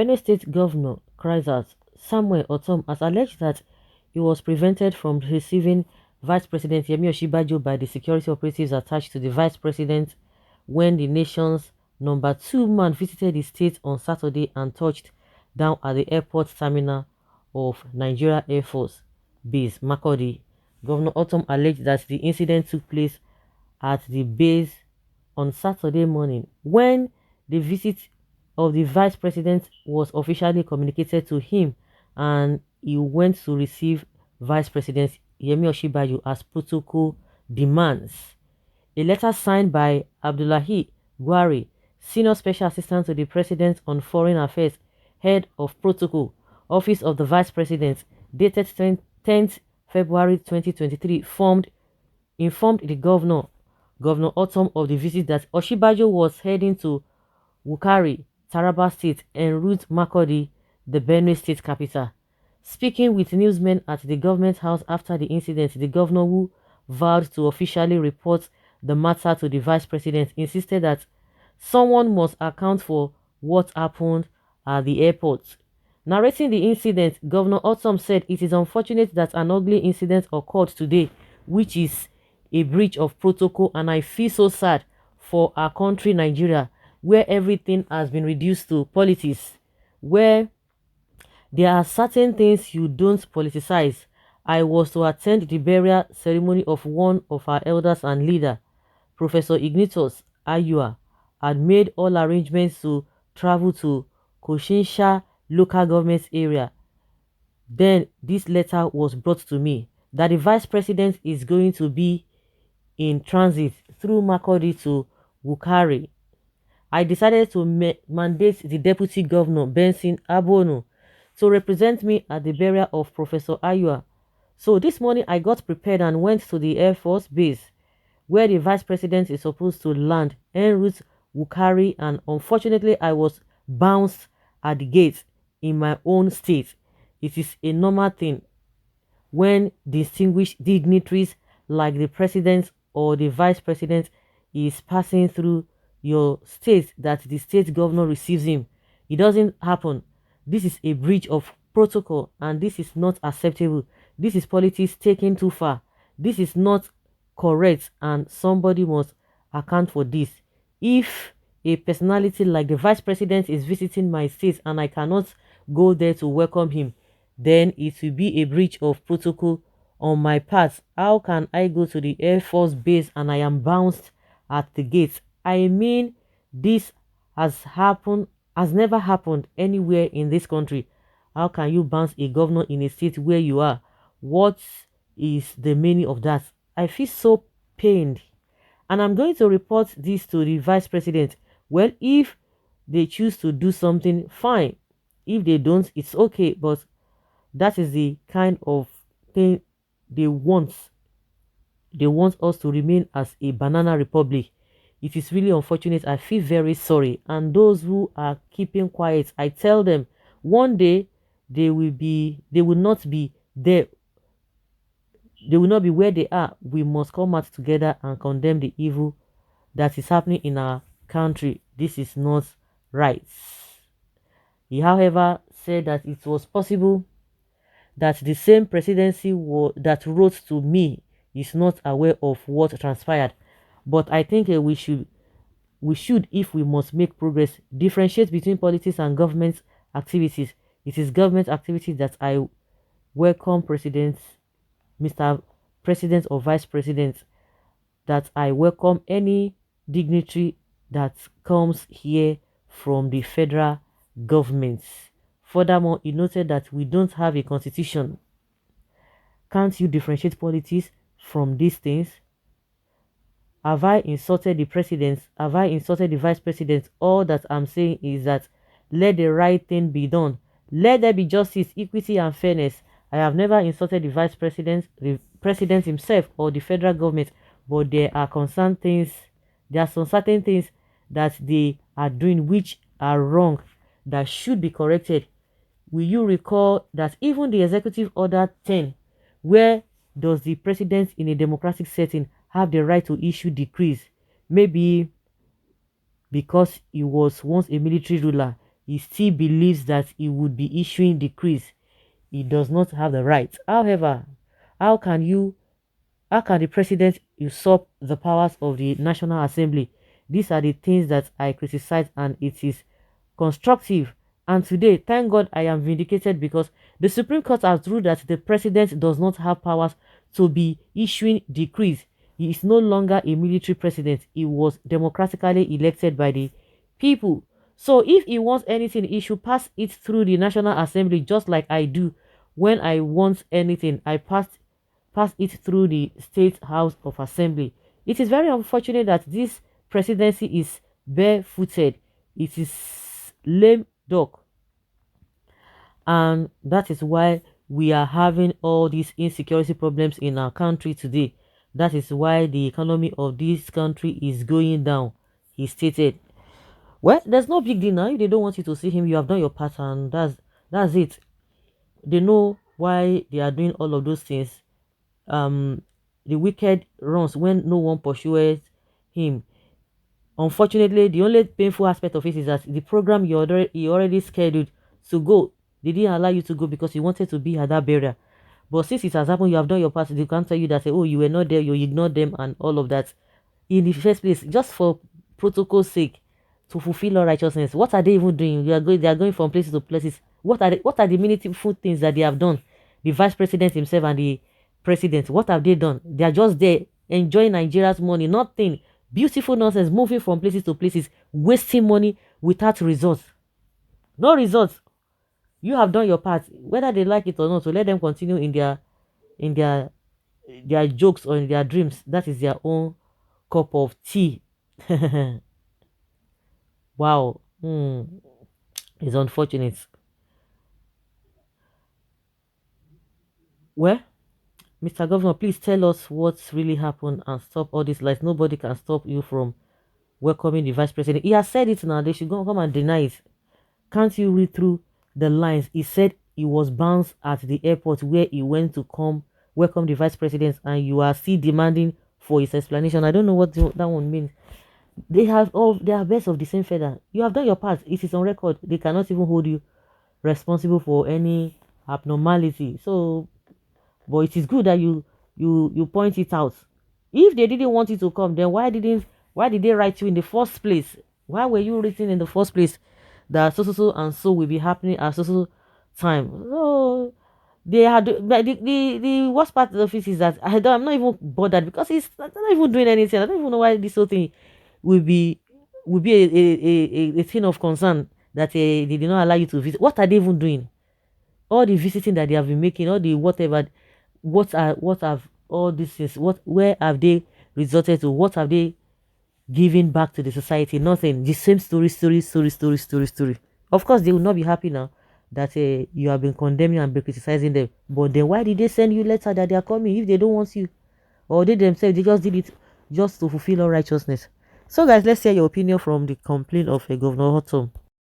Benue State Governor Chrysas Samuel Ortom has alleged that he was prevented from receiving Vice President Yemi Osinbajo by the security operatives attached to the Vice President when the nation's number two man visited the state on Saturday and touched down at the airport terminal of Nigeria Air Force Base, Makurdi. Governor Ortom alleged that the incident took place at the base on Saturday morning when the visit of the vice president was officially communicated to him and he went to receive Vice President Yemi Osinbajo as protocol demands. A letter signed by Abdullahi Gwari, Senior Special Assistant to the President on Foreign Affairs, Head of Protocol, Office of the Vice President, dated 10th February 2023, informed the Governor Ortom, of the visit that Osinbajo was heading to Wukari, Taraba State, en route Makurdi, the Benue State capital. Speaking with newsmen at the government house after the incident, the governor, who vowed to officially report the matter to the vice president, insisted that someone must account for what happened at the airport. Narrating the incident, Governor Ortom said it is unfortunate that an ugly incident occurred today, which is a breach of protocol, and I feel so sad for our country, Nigeria, where everything has been reduced to politics, where there are certain things you don't politicize. I was to attend the burial ceremony of one of our elders and leader, Professor Ignatius Ayua, had made all arrangements to travel to Koshinsha local government area. Then this letter was brought to me that the vice president is going to be in transit through Makurdi to Wukari. I decided to mandate the deputy governor, Benson Abono, to represent me at the burial of Professor Ayua. So this morning I got prepared and went to the Air Force Base, where the vice president is supposed to land en route Wukari, and unfortunately I was bounced at the gate in my own state. It is a normal thing when distinguished dignitaries like the president or the vice president is passing through your state that the state governor receives him. It doesn't happen. This is a breach of protocol and this is not acceptable. This is politics taken too far. This is not correct and somebody must account for this. If a personality like the vice president is visiting my state and I cannot go there to welcome him, then it will be a breach of protocol on my part. How can I go to the Air Force Base and I am bounced at the gate? I mean, this has never happened anywhere in this country. How can you bounce a governor in a state where you are? What is the meaning of that? I feel so pained. And I'm going to report this to the vice president. Well, if they choose to do something, fine. If they don't, it's okay. But that is the kind of thing they want. They want us to remain as a banana republic. It is really unfortunate. I feel very sorry. And those who are keeping quiet, I tell them one day they will not be there. They will not be where they are. We must come out together and condemn the evil that is happening in our country. This is not right. He, however, said that it was possible that the same presidency that wrote to me is not aware of what transpired. But I think we should, if we must make progress, differentiate between politics and government activities. It is government activities that I welcome Mr. President or Vice President, that I welcome any dignitary that comes here from the federal government. Furthermore, he noted that we don't have a constitution. Can't you differentiate politics from these things? Have I insulted the president? Have I insulted the vice president? All that I'm saying is that let the right thing be done. Let there be justice, equity, and fairness. I have never insulted the president himself or the federal government, but there are some certain things that they are doing which are wrong, that should be corrected. Will you recall that even the executive order 10, where does the president in a democratic setting have the right to issue decrees? Maybe because he was once a military ruler, he still believes that he would be issuing decrees. He does not have the right. However, how can you how can the president usurp the powers of the National Assembly? These are the things that I criticize, and it is constructive. And today, thank God I am vindicated because the Supreme Court has ruled that the president does not have powers to be issuing decrees. He is no longer a military president. He was democratically elected by the people. So if he wants anything, he should pass it through the National Assembly, just like I do. When I want anything, I pass it through the State House of Assembly. It is very unfortunate that this presidency is barefooted. It is lame duck, and that is why we are having all these insecurity problems in our country today. That is why the economy of this country is going down, he stated. Well, there's no big deal now. If they don't want you to see him, you have done your part, and that's it. They know why they are doing all of those things. The wicked runs when no one pursues him. Unfortunately, the only painful aspect of it is that the program you already scheduled to go, they didn't allow you to go because you wanted to be at that burial. But since it has happened, you have done your part. They can't tell you that, oh, you were not there, you ignored them and all of that. In the first place, just for protocol's sake, to fulfill all righteousness, what are they even doing? They are going from places to places. What are the meaningful things that they have done? The vice president himself and the president, what have they done? They are just there enjoying Nigeria's money, nothing. Beautiful nonsense, moving from places to places, wasting money without results. No results. You have done your part, whether they like it or not. So let them continue in their jokes or in their dreams. That is their own cup of tea. Wow. It's unfortunate. Well, Mr. Governor, please tell us what's really happened and stop all these lies. Nobody can stop you from welcoming the vice president. He has said it now. They should go come and deny it. Can't you read through the lines? He said he was bounced at the airport where he went to come welcome the vice president, and you are still demanding for his explanation. I don't know what that one means. They are birds of the same feather. You have done your part. It is on record. They cannot even hold you responsible for any abnormality. So, but it is good that you point it out. If they didn't want you to come, then why did they write you in the first place? Why were you written in the first place that so and so will be happening at so time? So they had, but the worst part of it is that I'm not even bothered because I'm not even doing anything. I don't even know why this whole thing will be a thing of concern that they did not allow you to visit. What are they even doing? All the visiting that they have been making, all the whatever, what have all these things, where have they resorted to? What have they given back to the society? Nothing. The same story. Of course, they will not be happy now that you have been condemning and been criticizing them. But then why did they send you letter that they are coming if they don't want you? Or they themselves, they just did it just to fulfill all righteousness. So guys, let's hear your opinion from the complaint of Governor Ortom.